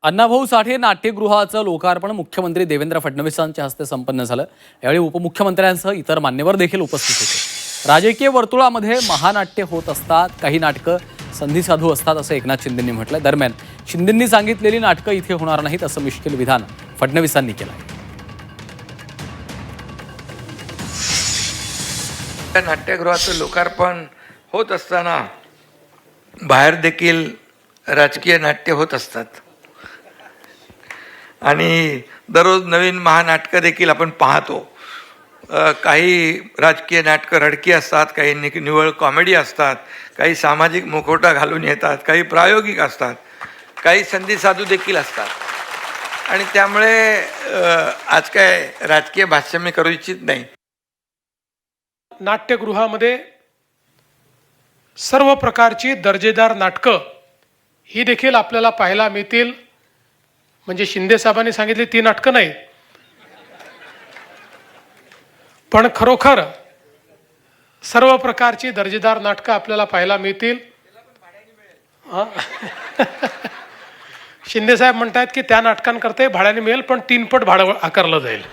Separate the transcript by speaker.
Speaker 1: अण्णाभाऊ साठे नाट्यगृहाचं लोकार्पण मुख्यमंत्री देवेंद्र फडणवीसांच्या हस्ते संपन्न झालं। यावेळी उपमुख्यमंत्र्यांसह इतर मान्यवर देखील उपस्थित होते। राजकीय वर्तुळामध्ये महानाट्य होत असतात, काही नाटकं संधीसाधू असतात असं एकनाथ शिंदेंनी म्हटलं। दरम्यान शिंदेंनी सांगितलेली नाटकं इथे होणार नाहीत असं मिश्किल विधान फडणवीसांनी केलं।
Speaker 2: नाट्यगृहाचं लोकार्पण होत असताना बाहेर देखील राजकीय नाट्य होत असतात आणि दररोज नवीन महानाटकं देखील आपण पाहतो। काही राजकीय नाटकं रडकी असतात, काही निव्वळ कॉमेडी असतात, काही सामाजिक मुखवटा घालून येतात, काही प्रायोगिक असतात, काही संधीसाधू देखील असतात आणि त्यामुळे आज काय राजकीय भाष्य मी करू इच्छित नाही।
Speaker 3: नाट्यगृहामध्ये सर्व प्रकारची दर्जेदार नाटकं ही देखील आपल्याला पाहायला मिळतील। म्हणजे शिंदे साहेबांनी सांगितली ती नाटकं नाही, पण खरोखर सर्व प्रकारची दर्जेदार नाटकं आपल्याला पाहायला मिळतील। शिंदे साहेब म्हणतात की त्या नाटकांकरता भाड्याने मिळेल, पण 3 पट भाडं आकारलं जाईल।